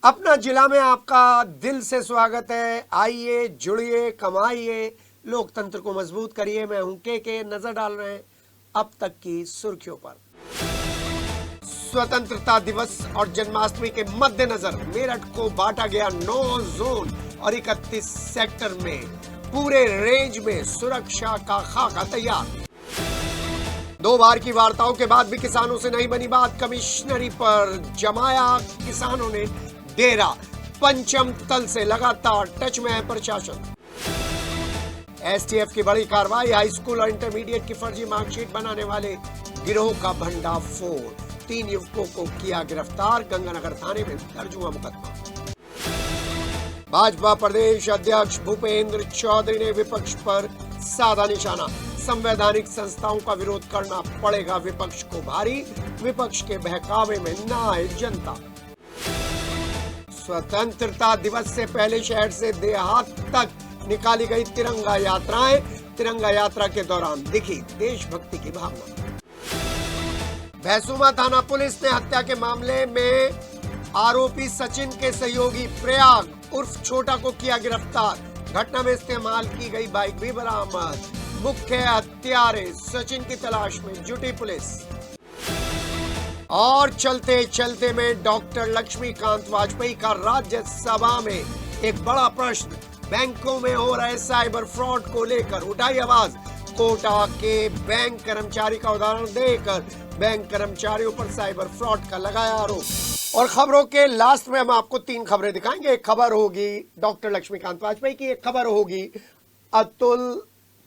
अपना जिला में आपका दिल से स्वागत है। आइए, जुड़िए, कमाइए, लोकतंत्र को मजबूत करिए। मैं हूं के नजर डाल रहे हैं अब तक की सुर्खियों पर। स्वतंत्रता दिवस और जन्माष्टमी के मद्देनजर मेरठ को बांटा गया 9 जोन और 31 सेक्टर में। पूरे रेंज में सुरक्षा का खाका तैयार। 2 बार की वार्ताओं के बाद भी किसानों से नहीं बनी बात। कमिश्नरी पर जमाया किसानों ने डेरा। पंचम तल से लगातार टच में है प्रशासन। एसटीएफ की बड़ी कार्रवाई। हाई स्कूल और इंटरमीडिएट की फर्जी मार्कशीट बनाने वाले गिरोह का भंडाफोड़। 3 युवकों को किया गिरफ्तार। गंगानगर थाने में दर्ज हुआ मुकदमा। भाजपा प्रदेश अध्यक्ष भूपेंद्र चौधरी ने विपक्ष पर साधा निशाना। संवैधानिक संस्थाओं का विरोध करना पड़ेगा विपक्ष को भारी। विपक्ष के बहकावे में न आए जनता। स्वतंत्रता दिवस से पहले शहर से देहात तक निकाली गई तिरंगा यात्राएं। तिरंगा यात्रा के दौरान दिखी देशभक्ति की भावना। भैंसुमा थाना पुलिस ने हत्या के मामले में आरोपी सचिन के सहयोगी प्रयाग उर्फ छोटा को किया गिरफ्तार। घटना में इस्तेमाल की गई बाइक भी बरामद। मुख्य हत्यारे सचिन की तलाश में जुटी पुलिस। और चलते चलते में डॉक्टर लक्ष्मीकांत वाजपेयी का राज्यसभा में एक बड़ा प्रश्न। बैंकों में हो रहे साइबर फ्रॉड को लेकर उठाई आवाज। कोटा के बैंक कर्मचारी का उदाहरण देकर बैंक कर्मचारियों पर साइबर फ्रॉड का लगाया आरोप। और खबरों के लास्ट में हम आपको 3 खबरें दिखाएंगे। एक खबर होगी डॉक्टर लक्ष्मीकांत वाजपेयी की, एक खबर होगी अतुल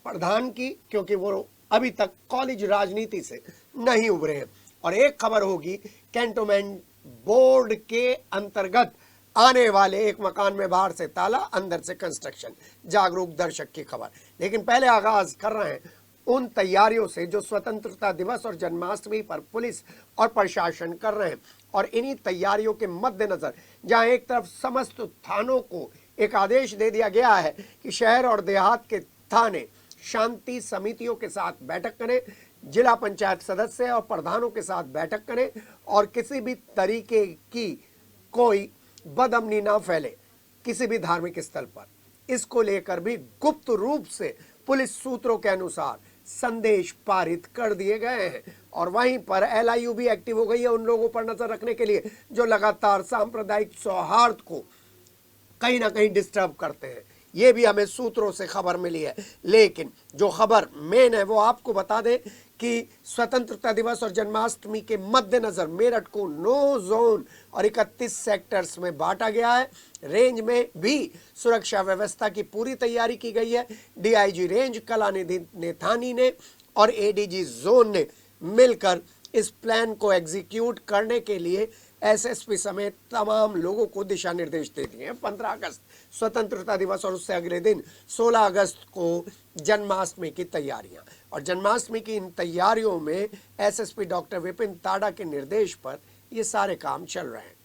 प्रधान की, क्योंकि वो अभी तक कॉलेज राजनीति से नहीं उभरे हैं, और एक खबर होगी कैंटोनमेंट बोर्ड के अंतर्गत आने वाले एक मकान में बाहर से ताला, अंदर से कंस्ट्रक्शन। जागरूक दर्शक की खबर। लेकिन पहले आगाज कर रहे हैं उन तैयारियों से जो स्वतंत्रता दिवस और जन्माष्टमी पर पुलिस और प्रशासन कर रहे हैं। और इन्हीं तैयारियों के मद्देनजर जहां एक तरफ समस्त थानों को एक आदेश दे दिया गया है कि शहर और देहात के थाने शांति समितियों के साथ बैठक करें, जिला पंचायत सदस्य और प्रधानों के साथ बैठक करें और किसी भी तरीके की कोई बदअमनी ना फैले किसी भी धार्मिक स्थल पर। इसको लेकर भी गुप्त रूप से पुलिस सूत्रों के अनुसार संदेश पारित कर दिए गए हैं। और वहीं पर एलआईयू भी एक्टिव हो गई है उन लोगों पर नजर रखने के लिए जो लगातार सांप्रदायिक सौहार्द को कहीं ना कहीं डिस्टर्ब करते हैं। ये भी हमें सूत्रों से खबर मिली है। लेकिन जो खबर मेन है वो आपको बता दें कि स्वतंत्रता दिवस और जन्माष्टमी के मद्देनजर मेरठ को 9 जोन और 31 सेक्टर्स में बांटा गया है। रेंज में भी सुरक्षा व्यवस्था की पूरी तैयारी की गई है। डीआईजी रेंज कलानिधि नेथानी ने और एडीजी जोन ने मिलकर इस प्लान को एग्जीक्यूट करने के लिए एसएसपी समेत तमाम लोगों को दिशा निर्देश दे दिए हैं। 15 अगस्त स्वतंत्रता दिवस और उससे अगले दिन 16 अगस्त को जन्माष्टमी की तैयारियां। और जन्माष्टमी की इन तैयारियों में एसएसपी डॉक्टर विपिन ताड़ा के निर्देश पर ये सारे काम चल रहे हैं।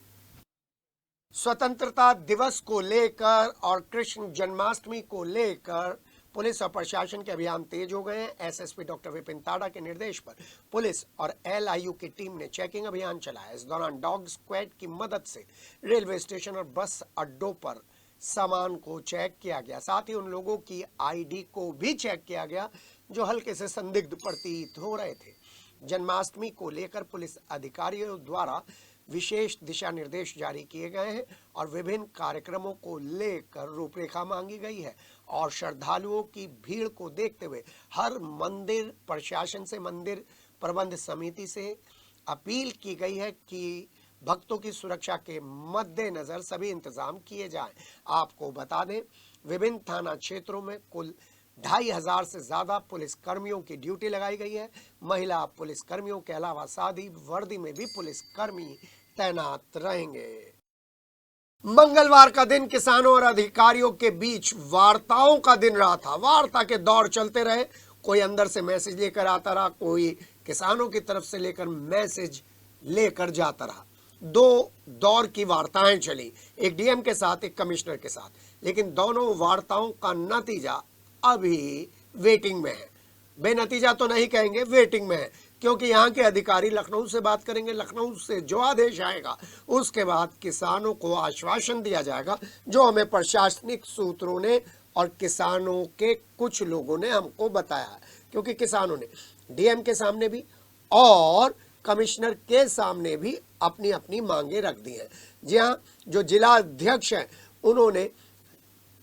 स्वतंत्रता दिवस को लेकर और कृष्ण जन्माष्टमी को लेकर पुलिस और प्रशासन के अभियान तेज हो गए हैं। एसएसपी डॉक्टर विपिन ताड़ा के निर्देश पर पुलिस और एलआईयू की टीम ने चेकिंग अभियान चलाया। इस दौरान डॉग स्क्वाड की मदद से रेलवे स्टेशन और बस अड्डों पर सामान को चेक किया गया। साथ ही उन लोगों की आईडी को भी चेक किया गया जो हल्के से संदिग्ध प्रतीत हो रहे थे। जन्माष्टमी को लेकर पुलिस अधिकारियों द्वारा विशेष दिशा निर्देश जारी किए गए हैं और विभिन्न कार्यक्रमों को लेकर रूपरेखा मांगी गई है। और श्रद्धालुओं की भीड़ को देखते हुए हर मंदिर प्रशासन से, मंदिर प्रबंध समिति से अपील की गई है कि भक्तों की सुरक्षा के मद्देनजर सभी इंतजाम किए जाएं। आपको बता दें विभिन्न थाना क्षेत्रों में कुल 2500 से ज्यादा पुलिस कर्मियों की ड्यूटी लगाई गई है। महिला पुलिस कर्मियों के अलावा सादी वर्दी में भी पुलिस कर्मी तैनात रहेंगे। मंगलवार का दिन किसानों और अधिकारियों के बीच वार्ताओं का दिन रहा था। वार्ता के दौर चलते रहे। कोई अंदर से मैसेज लेकर आता रहा, कोई किसानों की तरफ से लेकर मैसेज लेकर जाता रहा। 2 दौर की वार्ताएं चली, एक डीएम के साथ, एक कमिश्नर के साथ। लेकिन दोनों वार्ताओं का नतीजा अभी वेटिंग में है। बेनतीजा तो नहीं कहेंगे, वेटिंग में है। क्योंकि यहाँ के अधिकारी लखनऊ से बात करेंगे, लखनऊ से जो आदेश आएगा उसके बाद किसानों को आश्वासन दिया जाएगा, जो हमें प्रशासनिक सूत्रों ने और किसानों के कुछ लोगों ने हमको बताया है। क्योंकि किसानों ने डीएम के सामने भी और कमिश्नर के सामने भी अपनी अपनी मांगे रख दी हैं। जी हाँ, जो जिला अध्यक्ष हैं उन्होंने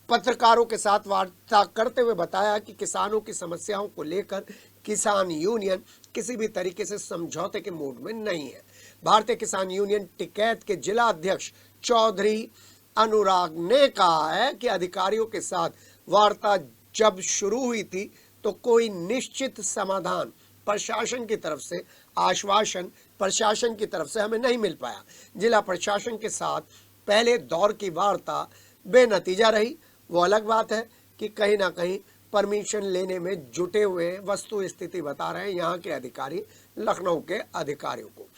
पत्रकारों के साथ वार्ता करते हुए बताया कि किसानों की समस्याओं को लेकर किसान यूनियन किसी भी तरीके से समझौते के मूड में नहीं है। भारतीय किसान यूनियन टिकैत के जिला अध्यक्ष चौधरी अनुराग ने कहा है कि अधिकारियों के साथ वार्ता जब शुरू हुई थी तो कोई निश्चित समाधान प्रशासन की तरफ से, आश्वासन प्रशासन की तरफ से हमें नहीं मिल पाया। जिला प्रशासन के साथ पहले दौर की वार्ता बेनतीजा रही। वो अलग बात है कि कहीं ना कहीं परमिशन लेने में जुटे हुए वस्तु स्थिति बता रहे हैं यहाँ के अधिकारी लखनऊ के अधिकारियों को।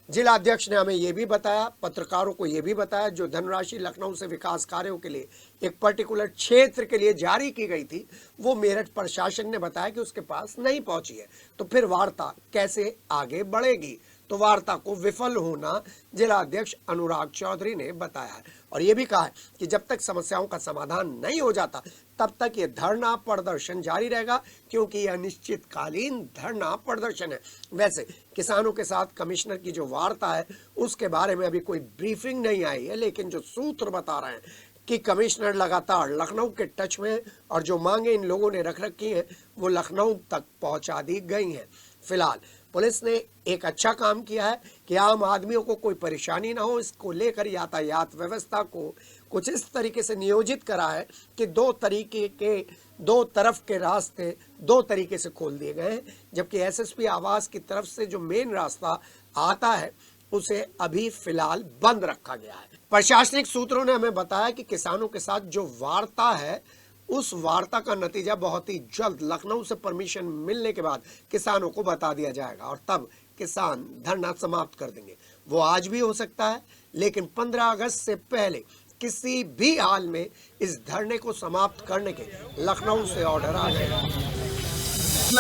जिला अध्यक्ष ने हमें ये भी बताया, पत्रकारों को ये भी बताया, जो धनराशि लखनऊ से विकास कार्यों के लिए एक पर्टिकुलर क्षेत्र के लिए जारी की गई थी वो मेरठ प्रशासन ने बताया कि उसके पास नहीं पहुंची है। तो फिर वार्ता कैसे आगे बढ़ेगी? तो वार्ता को विफल होना जिला अध्यक्ष अनुराग चौधरी ने बताया है और ये भी कहा है कि जब तक समस्याओं का समाधान नहीं हो जाता तब तक ये धरना प्रदर्शन जारी रहेगा, क्योंकि यह अनिश्चितकालीन धरना प्रदर्शन है। वैसे किसानों के साथ कमिश्नर की जो वार्ता है उसके बारे में अभी कोई ब्रीफिंग नहीं आई है, लेकिन जो सूत्र बता रहे हैं कि कमिश्नर लगातार लखनऊ के टच में है और जो मांगे इन लोगों ने रख रखी हैं वो लखनऊ तक पहुंचा दी गई हैं। फिलहाल पुलिस ने एक अच्छा काम किया है कि आम आदमियों को कोई परेशानी ना हो, इसको लेकर यातायात व्यवस्था को कुछ इस तरीके से नियोजित करा है कि दो तरफ के रास्ते दो तरीके से खोल दिए गए हैं, जबकि एसएसपी आवास की तरफ से जो मेन रास्ता आता है उसे अभी फिलहाल बंद रखा गया है। प्रशासनिक सूत्रों ने हमें बताया कि किसानों के साथ जो वार्ता है उस वार्ता का नतीजा बहुत ही जल्द लखनऊ से परमिशन मिलने के बाद किसानों को बता दिया जाएगा और तब किसान धरना समाप्त कर देंगे। वो आज भी हो सकता है, लेकिन 15 अगस्त से पहले किसी भी हाल में इस धरने को समाप्त करने के लखनऊ से ऑर्डर आ गए।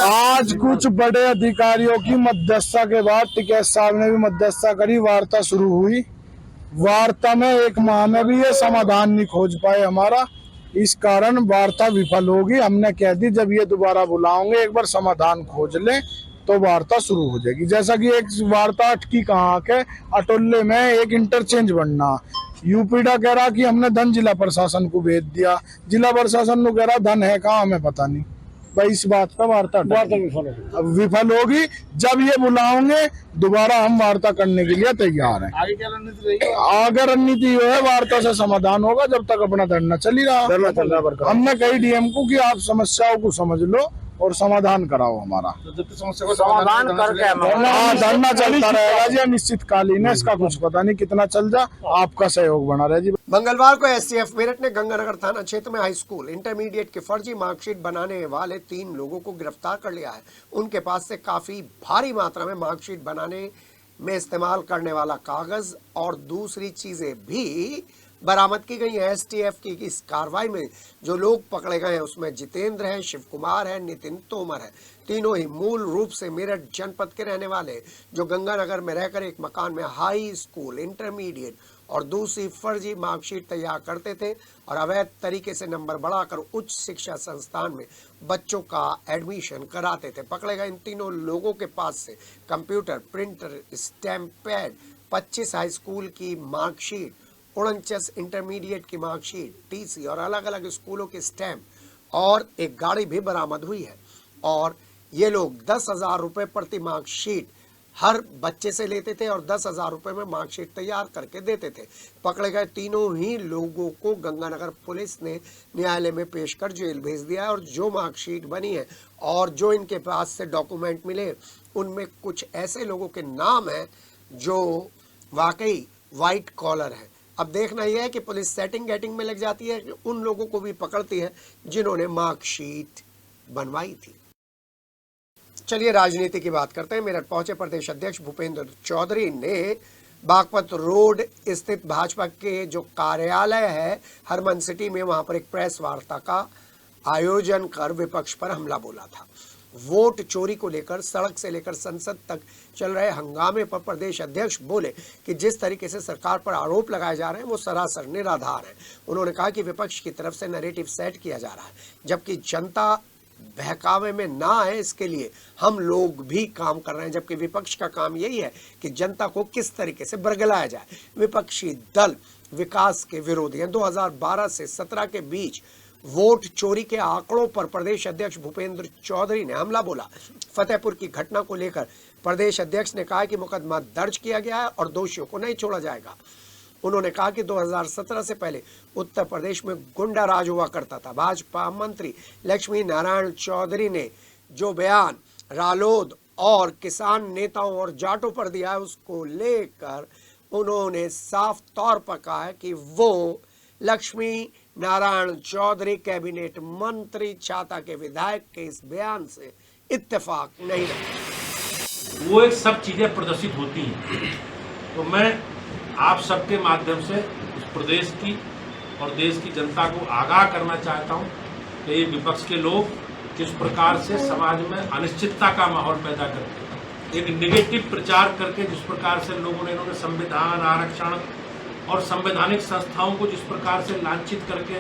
आज कुछ बड़े अधिकारियों की मध्यस्थता के बाद टिकैत साहब ने भी मध्यस्थता करी, वार्ता शुरू हुई। वार्ता में 1 माह में भी ये समाधान नहीं खोज पाए हमारा, इस कारण वार्ता विफल होगी। हमने कह दी जब ये दोबारा बुलाओगे एक बार समाधान खोज लें तो वार्ता शुरू हो जाएगी। जैसा कि एक वार्ता अटकी कहाँ के अटोले में एक इंटरचेंज बनना, यूपीडा कह रहा कि हमने धन जिला प्रशासन को भेज दिया, जिला प्रशासन को कह रहा धन है कहाँ हमें पता नहीं। भाई इस बात का वार्ता विफल होगी। जब ये बुलाओगे दोबारा हम वार्ता करने के लिए तैयार हैं। आगे क्या रणनीति रहेगी? आगे रणनीति ये है वार्ता से समाधान होगा, जब तक अपना धरना चल ही रहा। हमने कही डीएम को कि आप समस्याओं को समझ लो और समाधान कराओ हमारा, तो जब तक समस्या को समाधान करके धरना चलता रहेगा जी। अनिश्चितकालीन है, इसका कुछ पता नहीं कितना चल जा, आपका सहयोग बना रहे जी। मंगलवार को एसटीएफ मेरठ ने गंगानगर थाना क्षेत्र में हाई स्कूल इंटरमीडिएट के फर्जी मार्कशीट बनाने वाले 3 लोगों को गिरफ्तार कर लिया है। उनके पास से काफी भारी मात्रा में मार्कशीट बनाने में इस्तेमाल करने वाला कागज और दूसरी चीजें भी बरामद की गई है। एसटीएफ की इस कार्रवाई में जो लोग पकड़े गए हैं उसमें जितेंद्र है, शिव कुमार है, नितिन तोमर है। तीनों ही मूल रूप से मेरठ जनपद के रहने वाले, जो गंगानगर में रहकर एक मकान में हाई स्कूल इंटरमीडिएट और दूसरी फर्जी मार्कशीट तैयार करते थे और अवैध तरीके से नंबर बढ़ाकर उच्च शिक्षा संस्थान में बच्चों का एडमिशन कराते थे। पकड़े गए इन तीनों लोगों के पास से computer, printer, stamp pad, 25 high school की मार्कशीट, 49 इंटरमीडिएट की मार्कशीट, टीसी और अलग अलग स्कूलों के स्टैम्प और एक गाड़ी भी बरामद हुई है। और ये लोग 10,000 रुपये प्रति मार्कशीट हर बच्चे से लेते थे और 10,000 रुपये में मार्कशीट तैयार करके देते थे। पकड़े गए तीनों ही लोगों को गंगानगर पुलिस ने न्यायालय में पेश कर जेल भेज दिया है और जो मार्कशीट बनी है और जो इनके पास से डॉक्यूमेंट मिले उनमें कुछ ऐसे लोगों के नाम हैं जो वाकई वाइट कॉलर है। अब देखना यह है कि पुलिस सेटिंग गेटिंग में लग जाती है कि उन लोगों को भी पकड़ती है जिन्होंने मार्कशीट बनवाई थी। चलिए राजनीति की बात करते हैं। मेरठ पहुंचे प्रदेश अध्यक्ष भूपेंद्र चौधरी ने बागपत रोड स्थित भाजपा के जो कार्यालय है हरमन सिटी में, वहां पर एक प्रेस वार्ता का आयोजन कर विपक्ष पर हमला बोला था। वोट चोरी को लेकर सड़क से लेकर संसद तक चल रहे हंगामे पर प्रदेश अध्यक्ष बोले कि जिस तरीके से सरकार पर आरोप लगाए जा रहे हैं वो सरासर निराधार है। उन्होंने कहा कि विपक्ष की तरफ से नैरेटिव सेट किया जा रहा है, जबकि जनता बहकावे में ना आए इसके लिए हम लोग भी काम कर रहे हैं, जबकि विपक्ष का काम यही है कि जनता को किस तरीके से बरगलाया जाए। विपक्षी दल विकास के विरोधी हैं। 2012 से 17 के बीच वोट चोरी के आंकड़ों पर प्रदेश अध्यक्ष भूपेंद्र चौधरी ने हमला बोला। फतेहपुर की घटना को लेकर प्रदेश अध्यक्ष ने कहा कि मुकदमा दर्ज किया गया है और दोषियों को नहीं छोड़ा जाएगा। उन्होंने कहा कि 2017 से पहले उत्तर प्रदेश में गुंडा राज हुआ करता था। भाजपा मंत्री लक्ष्मी नारायण चौधरी ने जो बयान रालोद और किसान नेताओं और जाटों पर दिया है उसको लेकर उन्होंने साफ तौर पर कहा है कि वो लक्ष्मी नारायण चौधरी कैबिनेट मंत्री छाता के विधायक के इस बयान से इत्तेफाक नहीं रखते। वो एक सब चीजें प्रदर्शित होती हैं। तो मैं आप सबके माध्यम से इस प्रदेश की और देश की जनता को आगाह करना चाहता हूं कि ये विपक्ष के लोग किस प्रकार से समाज में अनिश्चितता का माहौल पैदा करके एक निगेटिव प्रचार करके जिस प्रकार से लोगों ने इन्होंने संविधान, आरक्षण और संवैधानिक संस्थाओं को जिस प्रकार से लांछित करके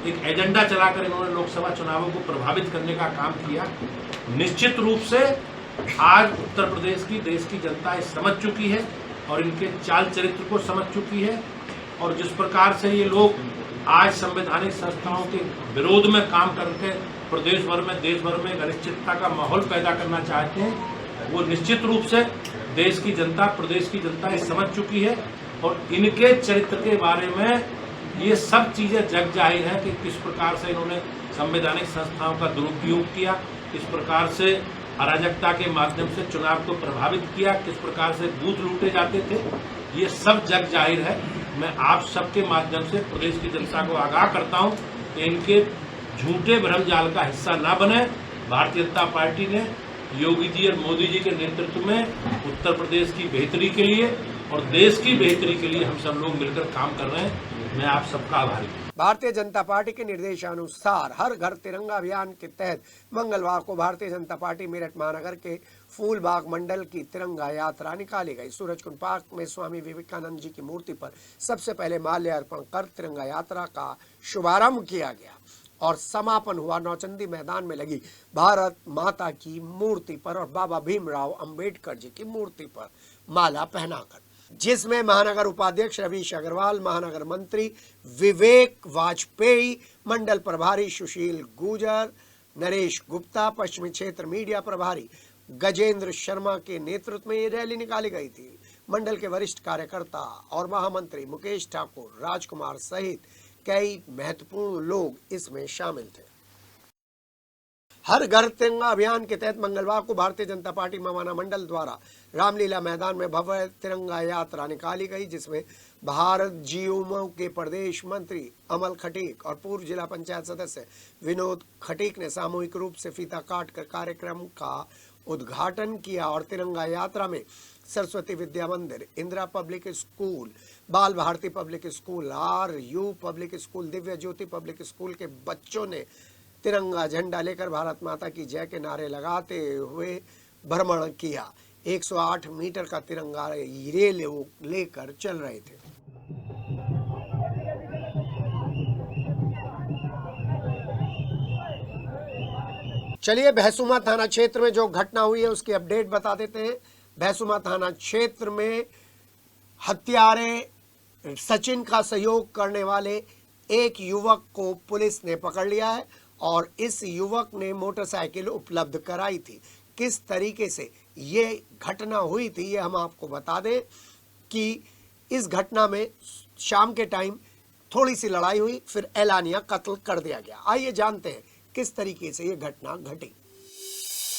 एक एजेंडा चलाकर इन्होंने लोकसभा चुनावों को प्रभावित करने का काम किया। निश्चित रूप से आज उत्तर प्रदेश की, देश की जनता ये समझ चुकी है और इनके चाल चरित्र को समझ चुकी है। और जिस प्रकार से ये लोग आज संवैधानिक संस्थाओं के विरोध में काम करके प्रदेश भर में, देश भर में अनिश्चितता का माहौल पैदा करना चाहते हैं, वो निश्चित रूप से देश की जनता, प्रदेश की जनता ये समझ चुकी है। और इनके चरित्र के बारे में ये सब चीजें जग जाहिर है कि किस प्रकार से इन्होंने संवैधानिक संस्थाओं का दुरुपयोग किया, किस प्रकार से अराजकता के माध्यम से चुनाव को प्रभावित किया, किस प्रकार से बूथ लूटे जाते थे, ये सब जग जाहिर है। मैं आप सबके माध्यम से प्रदेश की जनता को आगाह करता हूं कि इनके झूठे भ्रम जाल का हिस्सा ना बने। भारतीय जनता पार्टी ने योगी जी और मोदी जी के नेतृत्व में उत्तर प्रदेश की बेहतरी के लिए और देश की बेहतरी के लिए हम सब लोग मिलकर काम कर रहे हैं। मैं आप सबका आभारी हूँ। भारतीय जनता पार्टी के निर्देशानुसार हर घर तिरंगा अभियान के तहत मंगलवार को भारतीय जनता पार्टी मेरठ महानगर के फूलबाग मंडल की तिरंगा यात्रा निकाली गई। सूरजकुंड पार्क में स्वामी विवेकानंद जी की मूर्ति पर सबसे पहले माल्यार्पण कर तिरंगा यात्रा का शुभारंभ किया गया और समापन हुआ नौचंदी मैदान में लगी भारत माता की मूर्ति पर और बाबा भीमराव अंबेडकर जी की मूर्ति पर माला पहनाकर, जिसमें महानगर उपाध्यक्ष रवीश अग्रवाल, महानगर मंत्री विवेक वाजपेयी, मंडल प्रभारी सुशील गुर्जर, नरेश गुप्ता, पश्चिमी क्षेत्र मीडिया प्रभारी गजेंद्र शर्मा के नेतृत्व में ये रैली निकाली गई थी। मंडल के वरिष्ठ कार्यकर्ता और महामंत्री मुकेश ठाकुर, राजकुमार सहित कई महत्वपूर्ण लोग इसमें शामिल थे। हर घर तिरंगा अभियान के तहत मंगलवार को भारतीय जनता पार्टी मवाना मंडल द्वारा रामलीला मैदान में भव्य तिरंगा यात्रा निकाली गई, जिसमें भारत जीओमो के प्रदेश मंत्री अमल खटीक और पूर्व जिला पंचायत सदस्य विनोद खटीक ने सामूहिक रूप से फीता काट कर कार्यक्रम का उद्घाटन किया और तिरंगा यात्रा में सरस्वती विद्या मंदिर, Indira public school, Bal Bharati public school, RU public school, Divya Jyoti public school के बच्चों ने तिरंगा झंडा लेकर भारत माता की जय के नारे लगाते हुए भ्रमण किया। 108 मीटर का तिरंगा रेल लेकर चल रहे थे। चलिए भैंसुमा थाना क्षेत्र में जो घटना हुई है उसकी अपडेट बता देते हैं। भैंसुमा थाना क्षेत्र में हत्यारे सचिन का सहयोग करने वाले एक युवक को पुलिस ने पकड़ लिया है और इस युवक ने मोटरसाइकिल उपलब्ध कराई थी। किस तरीके से ये घटना हुई थी ये हम आपको बता दें कि इस घटना में शाम के टाइम थोड़ी सी लड़ाई हुई, फिर एलानिया कत्ल कर दिया गया। आइए जानते हैं किस तरीके से ये घटना घटी।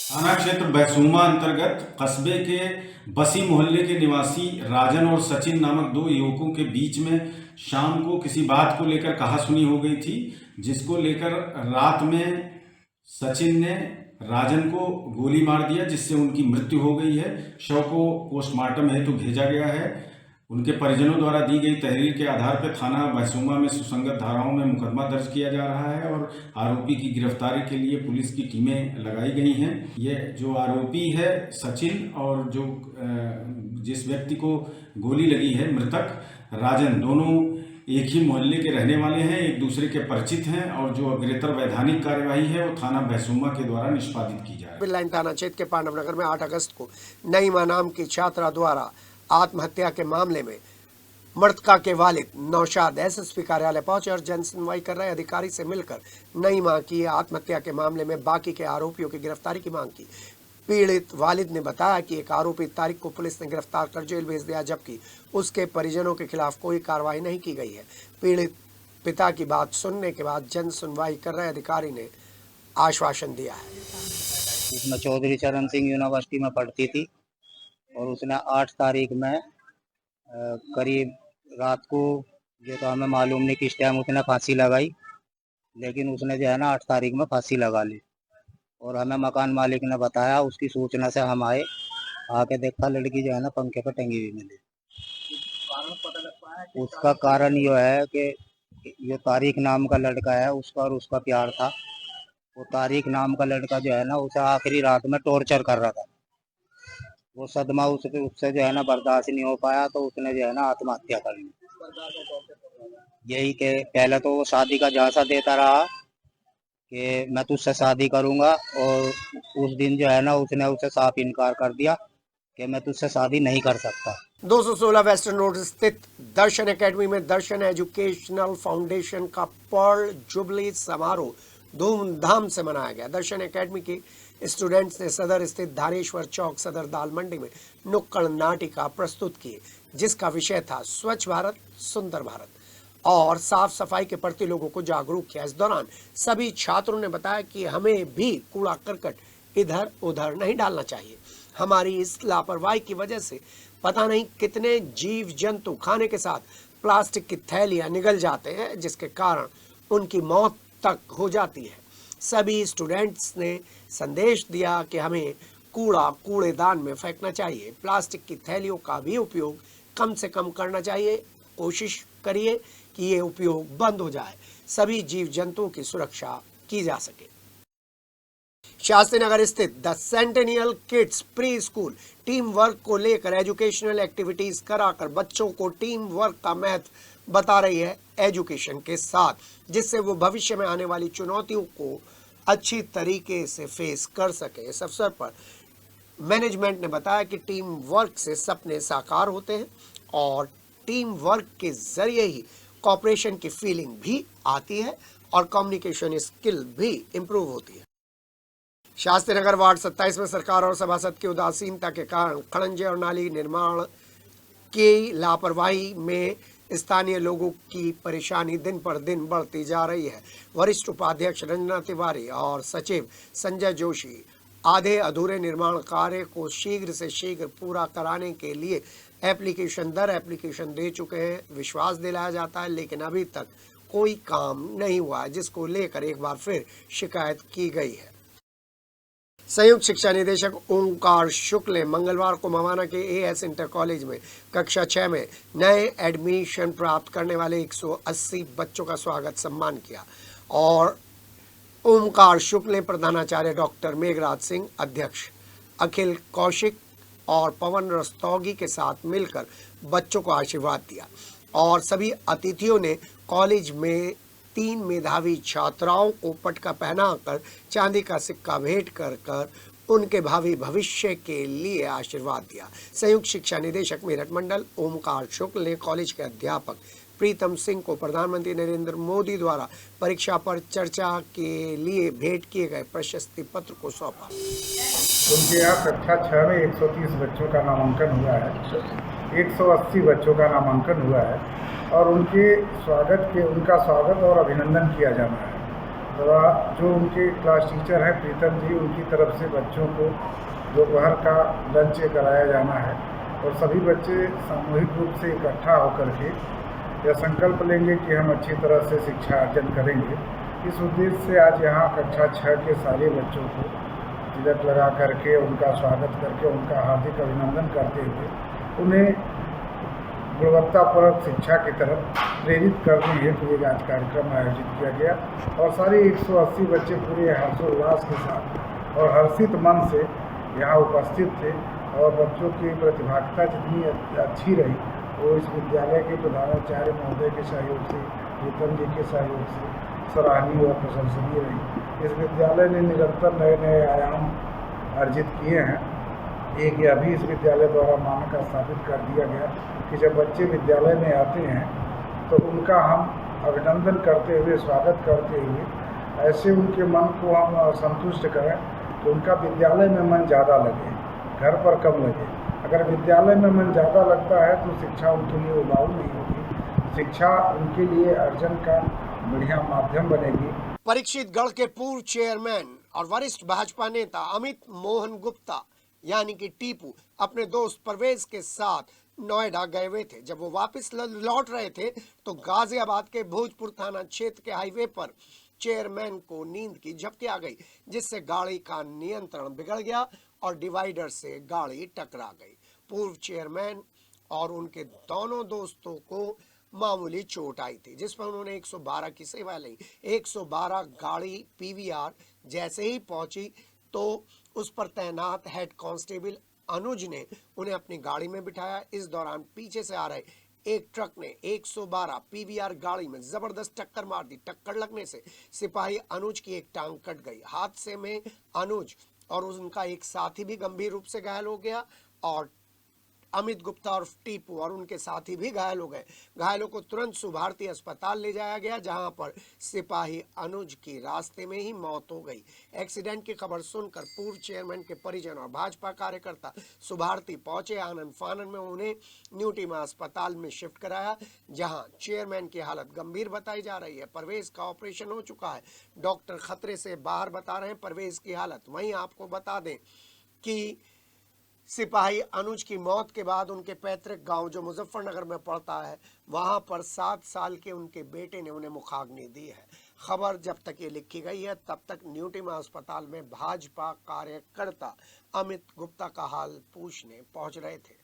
थाना क्षेत्र भैंसुमा अंतर्गत कस्बे के बसी मोहल्ले के निवासी राजन और सचिन नामक दो युवकों के बीच में शाम को किसी बात को लेकर कहासुनी हो गई थी, जिसको लेकर रात में सचिन ने राजन को गोली मार दिया, जिससे उनकी मृत्यु हो गई है। शव को पोस्टमार्टम हेतु भेजा गया है। उनके परिजनों द्वारा दी गई तहरीर के आधार पर थाना बहसुमा में सुसंगत धाराओं में मुकदमा दर्ज किया जा रहा है और आरोपी की गिरफ्तारी के लिए पुलिस की टीमें लगाई गई हैं। ये जो आरोपी है सचिन और जो जिस व्यक्ति को गोली लगी है मृतक राजन, दोनों एक ही मोहल्ले के रहने वाले हैं, एक दूसरे के परिचित हैं और जो अग्रेतर वैधानिक कार्यवाही है वो थाना बहसुमा के द्वारा निष्पादित की जा रही है। बिरलाइन थाना क्षेत्र के पांडवनगर में 8 अगस्त को नईमा नाम की छात्रा द्वारा आत्महत्या के मामले में मृतका के वालिद नौशाद एसएसपी कार्यालय पहुंचे और जन सुनवाई कर रहे अधिकारी से मिलकर नईमा की आत्महत्या के मामले में बाकी के आरोपियों की गिरफ्तारी की मांग की। पीड़ित वालिद ने बताया कि एक आरोपी तारिक को पुलिस ने गिरफ्तार कर जेल भेज दिया, जबकि उसके परिजनों के खिलाफ कोई कार्रवाई नहीं की गई है। पीड़ित पिता की बात सुनने के बाद जन सुनवाई कर रहे अधिकारी ने आश्वासन दिया है। उसमें चौधरी चरण सिंह यूनिवर्सिटी में पढ़ती थी और उसने 8 तारीख में करीब रात को, जो तो हमें मालूम नहीं किस टाइम उसने फांसी लगाई, लेकिन उसने जो है ना 8 तारीख में फांसी लगा ली और हमें मकान मालिक ने बताया। उसकी सूचना से हम आए, आके देखा लड़की जो है ना पंखे पर टंगी हुई मिली। उसका कारण ये है कि जो तारिक नाम का लड़का है उसका और उसका प्यार था। वो तारिक नाम का लड़का जो है ना उसे आखिरी रात में टॉर्चर कर रहा था। वो सदमा उससे जो है ना बर्दाश्त नहीं हो पाया तो उसने जो है ना आत्महत्या कर ली। यही के पहले तो वो शादी का झांसा देता रहा कि मैं तुझसे शादी करूंगा और उस दिन जो है ना उसने उसे साफ इनकार कर दिया कि मैं तुझसे शादी नहीं कर सकता। 216 वेस्टर्न रोड स्थित दर्शन एकेडमी में दर्शन एजुकेशनल फाउंडेशन का पर्ल जुबली समारोह धूमधाम से मनाया गया। दर्शन एकेडमी के स्टूडेंट्स ने सदर स्थित धारेश्वर चौक सदर दाल मंडी में नुक्कड़ नाटिका प्रस्तुत किए, जिसका विषय था स्वच्छ भारत सुंदर भारत और साफ सफाई के प्रति लोगों को जागरूक किया। इस दौरान सभी छात्रों ने बताया कि हमें भी कूड़ा करकट इधर उधर नहीं डालना चाहिए। हमारी इस लापरवाही की वजह से पता नहीं कितने जीव जंतु खाने के साथ प्लास्टिक की थैलियां निगल जाते हैं, जिसके कारण उनकी मौत तक हो जाती है। सभी स्टूडेंट्स ने संदेश दिया कि हमें कूड़ा कूड़ेदान में फेंकना चाहिए, प्लास्टिक की थैलियों का भी उपयोग कम से कम करना चाहिए। कोशिश करिए कि ये उपयोग बंद हो जाए, सभी जीव जंतुओं की सुरक्षा की जा सके। शास्त्री नगर स्थित the centennial kids pre school team work को लेकर एजुकेशनल एक्टिविटीज कराकर बच्चों को टीम वर्क का महत्व बता रही है एजुकेशन के साथ, जिससे वो भविष्य में आने वाली चुनौतियों को अच्छी तरीके से फेस कर सके। इस अवसर पर मैनेजमेंट ने बताया कि टीम वर्क से सपने साकार होते हैं और टीम वर्क के जरिए ही कोऑपरेशन की फीलिंग भी आती है और कम्युनिकेशन स्किल भी इम्प्रूव होती है। शास्त्री नगर वार्ड 27 में सरकार और सभासद की उदासीनता के कारण खड़ंजे और नाली निर्माण की लापरवाही में स्थानीय लोगों की परेशानी दिन पर दिन बढ़ती जा रही है। वरिष्ठ उपाध्यक्ष रंजना तिवारी और सचिव संजय जोशी आधे अधूरे निर्माण कार्य को शीघ्र से शीघ्र पूरा कराने के लिए एप्लीकेशन दर एप्लीकेशन दे चुके हैं। विश्वास दिलाया जाता है, लेकिन अभी तक कोई काम नहीं हुआ, जिसको लेकर एक बार फिर शिकायत की गई है। संयुक्त शिक्षा निदेशक ओंकार शुक्ल ने मंगलवार को मवाना के एएस इंटर कॉलेज में कक्षा 6 में नए एडमिशन प्राप्त करने वाले 180 बच्चों का स्वागत सम्मान किया और ओंकार शुक्ल ने प्रधानाचार्य डॉक्टर मेघराज सिंह, अध्यक्ष अखिल कौशिक और पवन रस्तौगी के साथ मिलकर बच्चों को आशीर्वाद दिया और सभी अतिथियों ने कॉलेज में 3 मेधावी छात्राओं को पटका पहनाकर चांदी का सिक्का भेंट कर उनके भावी भविष्य के लिए आशीर्वाद दिया। संयुक्त शिक्षा निदेशक मेरठ मंडल ओमकार शुक्ल ने कॉलेज के अध्यापक प्रीतम सिंह को प्रधानमंत्री नरेंद्र मोदी द्वारा परीक्षा पर चर्चा के लिए भेंट किए गए प्रशस्ति पत्र को सौंपा। उनके यहाँ कक्षा 6 में 130 बच्चों का नामांकन हुआ है, 180 बच्चों का नामांकन हुआ है और उनका स्वागत और अभिनंदन किया जाना है। तो जो उनके क्लास टीचर हैं प्रीतम जी, उनकी तरफ से बच्चों को दोपहर का लंच कराया जाना है और सभी बच्चे सामूहिक रूप से इकट्ठा होकर के यह संकल्प लेंगे कि हम अच्छी तरह से शिक्षा अर्जन करेंगे। इस उद्देश्य से आज यहाँ कक्षा 6 के सारे बच्चों को तिलक लगा करके उनका स्वागत करके उनका हार्दिक अभिनंदन करते हुए उन्हें गुणवत्तापूर्वक शिक्षा की तरफ प्रेरित करने हेतु एक आज कार्यक्रम आयोजित किया गया और सारे 180 बच्चे पूरे हर्षोल्लास के साथ और हर्षित मन से यहाँ उपस्थित थे और बच्चों की प्रतिभागिता जितनी अच्छी रही वो इस विद्यालय के प्रधानाचार्य महोदय के सहयोग से, प्रीतम जी के सहयोग से सराहनीय और प्रशंसनीय रही। इस विद्यालय ने निरंतर नए नए आयाम अर्जित किए हैं। एक यह भी इस विद्यालय द्वारा मानक स्थापित कर दिया गया कि जब बच्चे विद्यालय में आते हैं तो उनका हम अभिनंदन करते हुए, स्वागत करते हुए ऐसे उनके मन को हम संतुष्ट करें कि उनका विद्यालय में मन ज़्यादा लगे, घर पर कम लगे। अगर विद्यालय में मन ज़्यादा लगता है तो शिक्षा उनके लिए उबाऊ नहीं होगी, शिक्षा उनके लिए अर्जन का बढ़िया माध्यम बनेगी। परीक्षित गढ़ के पूर्व चेयरमैन और वरिष्ठ भाजपा नेता अमित मोहन गुप्ता यानी कि टीपू अपने दोस्त परवेज के साथ नोएडा गए हुए थे। जब वो वापस लौट रहे थे तो गाजियाबाद के भोजपुर थाना क्षेत्र के हाईवे पर चेयरमैन को नींद की झपकी आ गई, जिससे गाड़ी का नियंत्रण बिगड़ गया और डिवाइडर से गाड़ी टकरा गई। पूर्व चेयरमैन और उनके दोनों दोस्तों को मामूली चोट आई थी, जिस पर उन्होंने 112 की सेवा ली। 112 गाड़ी पीवीआर जैसे ही पहुंची तो उस पर तैनात हेड कांस्टेबल अनुज ने उन्हें अपनी गाड़ी में बिठाया। इस दौरान पीछे से आ रहे एक ट्रक ने 112 पीवीआर गाड़ी में जबरदस्त टक्कर मार दी। टक्कर लगने से सिपाही अनुज की एक टांग कट गई। हादसे में अनुज और उनका एक साथी भी गंभीर रूप से घायल हो गया और अमित गुप्ता और टीपू और उनके साथी भी घायल हो गए। घायलों को तुरंत सुभारती अस्पताल ले जाया गया, जहां पर सिपाही अनुज की रास्ते में ही मौत हो गई। एक्सीडेंट की खबर सुनकर पूर्व चेयरमैन के परिजन और भाजपा कार्यकर्ता सुभारती पहुंचे। आनंद फानन में उन्हें न्यूटीमा अस्पताल में शिफ्ट कराया, जहां चेयरमैन की हालत गंभीर बताई जा रही है। परवेज का ऑपरेशन हो चुका है, डॉक्टर खतरे से बाहर बता रहे हैं परवेज की हालत। वहीं आपको बता दें कि सिपाही अनुज की मौत के बाद उनके पैतृक गांव जो मुजफ्फरनगर में पड़ता है, वहां पर 7 साल के उनके बेटे ने उन्हें मुखाग्नि दी है। खबर जब तक ये लिखी गई है तब तक न्यूटीमा अस्पताल में भाजपा कार्यकर्ता अमित गुप्ता का हाल पूछने पहुंच रहे थे।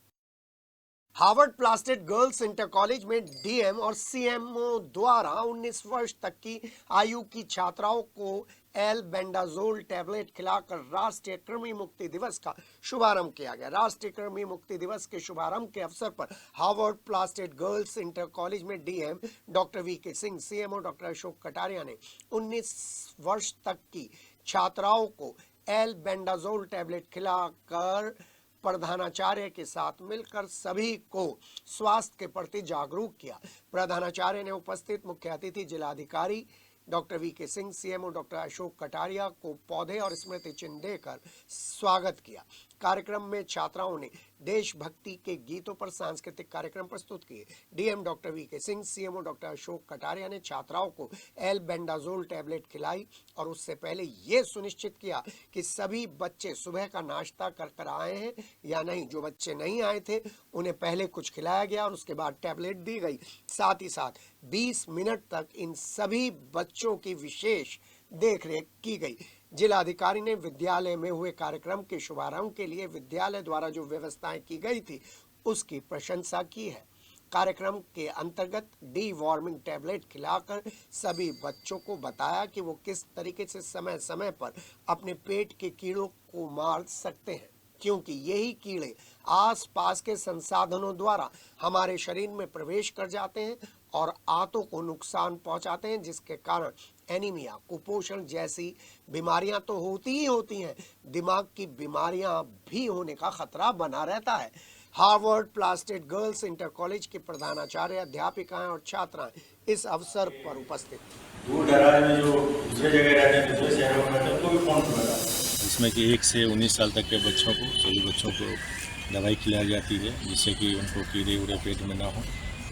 हार्वर्ड प्लास्टेड गर्ल्स इंटर कॉलेज में डीएम और सीएमओ द्वारा 19 वर्ष तक की आयु की छात्राओं को एल्बेंडाजोल टैबलेट खिलाकर राष्ट्रीय कृमि मुक्ति दिवस का शुभारंभ किया गया। राष्ट्रीय कृमि मुक्ति दिवस के शुभारंभ के अवसर पर हार्वर्ड प्लास्टेड गर्ल्स इंटर कॉलेज में DM doctor VK Singh, CMO doctor Ashok Kataria ने 19 वर्ष तक की छात्राओं को एल्बेंडाजोल टैबलेट खिलाकर प्रधानाचार्य के साथ मिलकर सभी को स्वास्थ्य के प्रति जागरूक किया। प्रधानाचार्य ने उपस्थित मुख्य अतिथि जिलाधिकारी doctor VK Singh, CMO doctor Ashok Kataria को पौधे और स्मृति चिन्ह देकर स्वागत किया। कार्यक्रम में छात्राओं ने देशभक्ति के गीतों पर सांस्कृतिक कार्यक्रम प्रस्तुत किए। DM doctor VK Singh, CMO doctor Ashok Kataria ने छात्राओं को एल्बेंडाजोल टैबलेट खिलाई और उससे पहले ये सुनिश्चित किया कि सभी बच्चे सुबह का नाश्ता कर आए हैं या नहीं। जो बच्चे नहीं आए थे उन्हें पहले कुछ खिलाया गया और उसके बाद टैबलेट दी गई। साथ ही साथ 20 मिनट तक इन सभी बच्चों की विशेष देखरेख की गई। जिलाधिकारी ने विद्यालय में हुए कार्यक्रम के शुभारंभ के लिए विद्यालय द्वारा जो व्यवस्थाएं की गई थी उसकी प्रशंसा की है। कार्यक्रम के अंतर्गत डी वार्मिंग टैबलेट खिलाकर सभी बच्चों को बताया कि वो किस तरीके से समय समय पर अपने पेट के कीड़ों को मार सकते हैं, क्योंकि यही कीड़े आसपास के संसाधनों द्वारा हमारे शरीर में प्रवेश कर जाते हैं और आंतों को नुकसान पहुंचाते हैं, जिसके कारण एनीमिया, कुपोषण जैसी बीमारियां तो होती ही होती हैं, दिमाग की बीमारियां भी होने का खतरा बना रहता है। हार्वर्ड प्लास्टेड गर्ल्स इंटर कॉलेज के प्रधानाचार्य, अध्यापिकाएं और छात्राएं इस अवसर पर उपस्थित थी। दूर दराज में जो दूसरे जगह रहते हैं, दूसरे शहरों में रहते हैं, उनको भी कौन सुनेगा? इसमें कि 1 से 19 साल तक के बच्चों को, सभी बच्चों को दवाई खिलाई जाती है जिससे कि उनको कीड़े उड़े पेट में ना हो।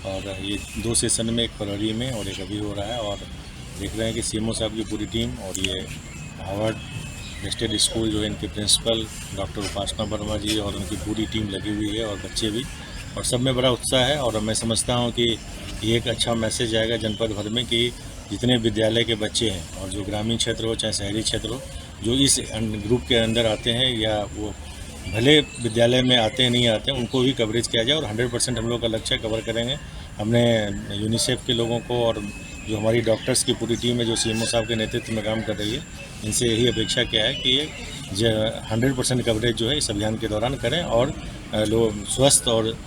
और ये 2 सेशन में, एक फरवरी में और एक अभी हो रहा है। और देख रहे हैं कि सीएमओ साहब की पूरी टीम और ये हार्वर्ड प्लास्टेड स्कूल जो है, इनके प्रिंसिपल डॉक्टर उपासना वर्मा जी और उनकी पूरी टीम लगी हुई है और बच्चे भी, और सब में बड़ा उत्साह है। और मैं समझता हूँ कि ये एक अच्छा मैसेज आएगा जनपद भर में कि जितने विद्यालय के बच्चे हैं और जो ग्रामीण क्षेत्र हो चाहे शहरी क्षेत्र हो, जो इस ग्रुप के अंदर आते हैं या वो भले विद्यालय में आते हैं नहीं आते हैं उनको भी कवरेज किया जाए और 100% हम लोग का लक्ष्य कवर करेंगे। हमने यूनिसेफ के लोगों को और जो हमारी डॉक्टर्स की पूरी टीम है जो सीएमओ साहब के नेतृत्व में काम कर रही है, इनसे यही अपेक्षा किया है कि ये 100% कवरेज जो है इस अभियान के दौरान करें और लोग स्वस्थ और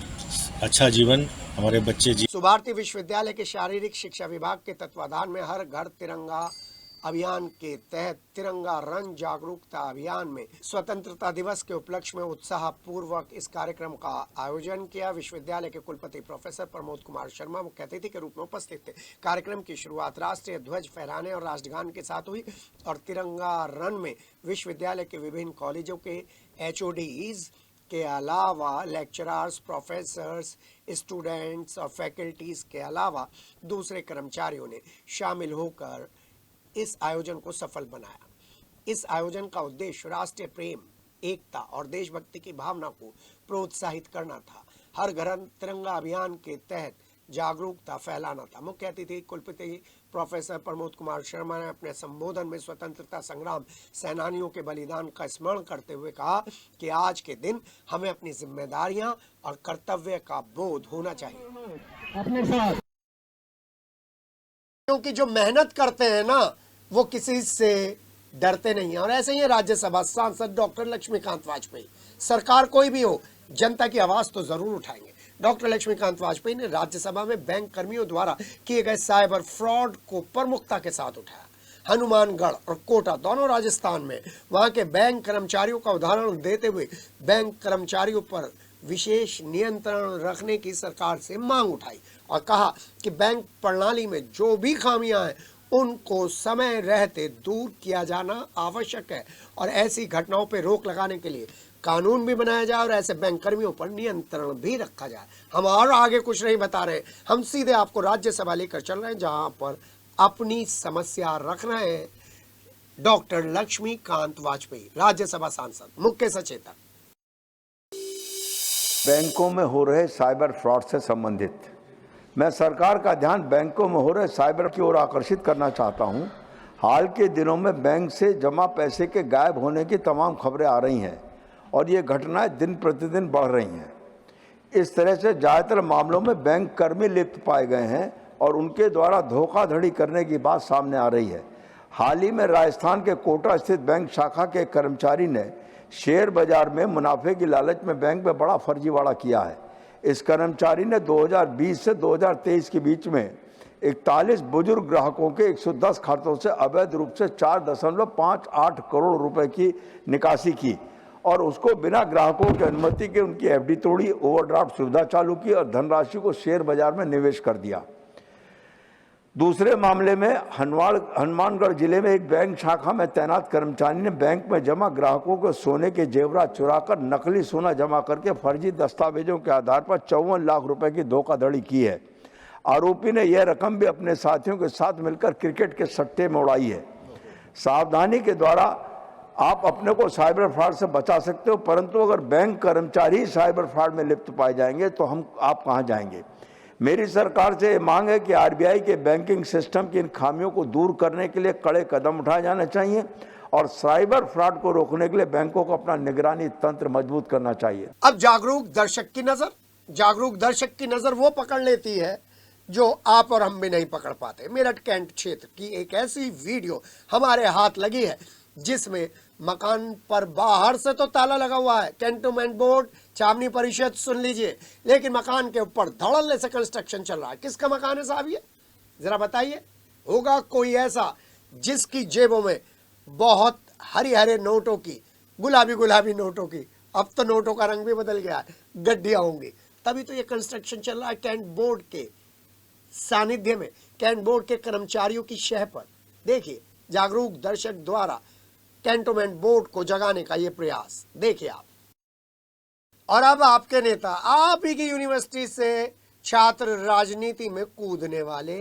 अच्छा जीवन हमारे बच्चे सुभारती विश्वविद्यालय के शारीरिक शिक्षा विभाग के तत्वाधान में हर घर तिरंगा अभियान के तहत तिरंगा रन जागरूकता अभियान में स्वतंत्रता दिवस के उपलक्ष्य में उत्साह पूर्वक इस कार्यक्रम का आयोजन किया। विश्वविद्यालय के कुलपति प्रोफेसर प्रमोद कुमार शर्मा मुख्य अतिथि के रूप में उपस्थित थे। कार्यक्रम की शुरुआत राष्ट्रीय ध्वज फहराने और राष्ट्रगान के साथ हुई और तिरंगा रन में विश्वविद्यालय के विभिन्न कॉलेजों के HODs के अलावा लेक्चरर्स, प्रोफेसर्स, स्टूडेंट्स और फैकल्टीज के अलावा दूसरे कर्मचारियों ने शामिल होकर इस आयोजन को सफल बनाया। इस आयोजन का उद्देश्य राष्ट्रीय प्रेम, एकता और देशभक्ति की भावना को प्रोत्साहित करना था। हर घर तिरंगा अभियान के तहत जागरूकता फैलाना था। मुख्य अतिथि कुलपति प्रोफेसर प्रमोद कुमार शर्मा ने अपने संबोधन में स्वतंत्रता संग्राम सेनानियों के बलिदान का स्मरण करते हुए कहा कि आज के दिन हमें अपनी जिम्मेदारियां और कर्तव्य का बोध होना चाहिए अपने साथ, क्योंकि जो मेहनत करते हैं ना वो किसी से डरते नहीं है। और ऐसे ही राज्यसभा सांसद डॉक्टर लक्ष्मीकांत वाजपेयी, सरकार कोई भी हो, जनता की आवाज तो जरूर उठाएंगे। डॉक्टर लक्ष्मीकांत वाजपेयी ने राज्यसभा में बैंक कर्मियों द्वारा किए गए साइबर फ्रॉड को प्रमुखता के साथ उठाया। हनुमानगढ़ और कोटा दोनों राजस्थान में वहां के बैंक कर्मचारियों का उदाहरण देते हुए बैंक कर्मचारियों पर विशेष नियंत्रण रखने की सरकार से मांग उठाई और कहा कि बैंक प्रणाली में जो भी खामियां हैं उनको समय रहते दूर किया जाना आवश्यक है और ऐसी घटनाओं पर रोक लगाने के लिए कानून भी बनाया जाए और ऐसे बैंक कर्मियों पर नियंत्रण भी रखा जाए। हम और आगे कुछ नहीं बता रहे, हम सीधे आपको राज्यसभा लेकर चल रहे हैं जहां पर अपनी समस्या रख रहे हैं डॉक्टर लक्ष्मीकांत वाजपेयी, राज्यसभा सांसद, मुख्य सचेतक। बैंकों में हो रहे साइबर फ्रॉड से संबंधित मैं सरकार का ध्यान बैंकों में हो रहे साइबर की ओर आकर्षित करना चाहता हूं। हाल के दिनों में बैंक से जमा पैसे के गायब होने की तमाम खबरें आ रही हैं और ये घटनाएं दिन प्रतिदिन बढ़ रही हैं। इस तरह से ज़्यादातर मामलों में बैंक कर्मी लिप्त पाए गए हैं और उनके द्वारा धोखाधड़ी करने की बात सामने आ रही है। हाल ही में राजस्थान के कोटा स्थित बैंक शाखा के कर्मचारी ने शेयर बाजार में मुनाफे की लालच में बैंक में बड़ा फर्जीवाड़ा किया है। इस कर्मचारी ने 2020 से 2023 के बीच में 41 बुजुर्ग ग्राहकों के 110 खातों से अवैध रूप से 4.58 करोड़ रुपए की निकासी की और उसको बिना ग्राहकों की अनुमति के उनकी एफडी तोड़ी, ओवरड्राफ्ट सुविधा चालू की और धनराशि को शेयर बाजार में निवेश कर दिया। दूसरे मामले में हनुमानगढ़ जिले में एक बैंक शाखा में तैनात कर्मचारी ने बैंक में जमा ग्राहकों को सोने के जेवरात चुराकर नकली सोना जमा करके फर्जी दस्तावेजों के आधार पर 54 लाख रुपए की धोखाधड़ी की है। आरोपी ने यह रकम भी अपने साथियों के साथ मिलकर क्रिकेट के सट्टे में उड़ाई है। सावधानी के द्वारा आप अपने को साइबर फ्रॉड से बचा सकते हो, परंतु अगर बैंक कर्मचारी साइबर फ्रॉड में लिप्त पाए जाएंगे तो आप कहां जाएंगे। मेरी सरकार से ये मांग है कि आरबीआई के बैंकिंग सिस्टम की इन खामियों को दूर करने के लिए कड़े कदम उठाए जाने चाहिए और साइबर फ्रॉड को रोकने के लिए बैंकों को अपना निगरानी तंत्र मजबूत करना चाहिए। अब जागरूक दर्शक की नजर वो पकड़ लेती है जो आप और हम भी नहीं पकड़ पाते। मेरठ कैंट क्षेत्र की एक ऐसी वीडियो हमारे हाथ लगी है जिसमें मकान पर बाहर से तो ताला लगा हुआ है, कैंटोनमेंट बोर्ड, छावनी परिषद, सुन लीजिए, लेकिन मकान के ऊपर धड़ल्ले से कंस्ट्रक्शन चल रहा है। किसका मकान है साहब ये, जरा बताइए। होगा कोई ऐसा जिसकी जेबों में बहुत हरी हरे नोटों की, गुलाबी नोटों की, अब तो नोटों का रंग भी बदल गया है, गड्डियां होंगी, तभी तो ये कंस्ट्रक्शन चल रहा है कैंट बोर्ड के सानिध्य में, कैंट बोर्ड के कर्मचारियों की शह पर। देखिए जागरूक दर्शक द्वारा कैंटोनमेंट बोर्ड को जगाने का ये प्रयास देखिए आप। और अब आपके नेता, आप ही की यूनिवर्सिटी से छात्र राजनीति में कूदने वाले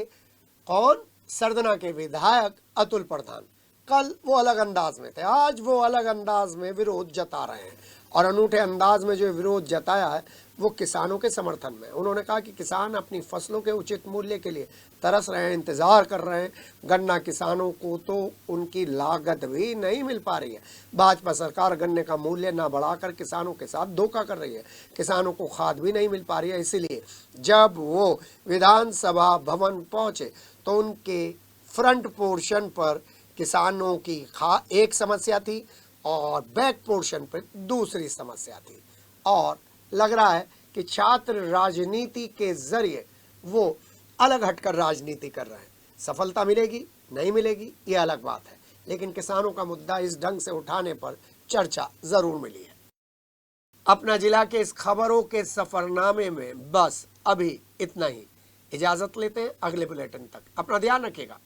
कौन, सरदना के विधायक अतुल प्रधान। कल वो अलग अंदाज में थे, आज वो अलग अंदाज में विरोध जता रहे हैं और अनूठे अंदाज में जो विरोध जताया है वो किसानों के समर्थन में। उन्होंने कहा कि किसान अपनी फसलों के उचित मूल्य के लिए तरस रहे हैं, इंतज़ार कर रहे हैं। गन्ना किसानों को तो उनकी लागत भी नहीं मिल पा रही है। भाजपा सरकार गन्ने का मूल्य ना बढ़ाकर किसानों के साथ धोखा कर रही है। किसानों को खाद भी नहीं मिल पा रही है। इसीलिए जब वो विधानसभा भवन पहुंचे तो उनके फ्रंट पोर्शन पर किसानों की एक समस्या थी और बैक पोर्शन पर दूसरी समस्या थी। और लग रहा है कि छात्र राजनीति के जरिए वो अलग हटकर राजनीति कर रहे हैं। सफलता मिलेगी नहीं मिलेगी ये अलग बात है, लेकिन किसानों का मुद्दा इस ढंग से उठाने पर चर्चा जरूर मिली है। अपना जिला के इस खबरों के सफरनामे में बस अभी इतना ही। इजाजत लेते हैं अगले बुलेटिन तक। अपना ध्यान रखिएगा।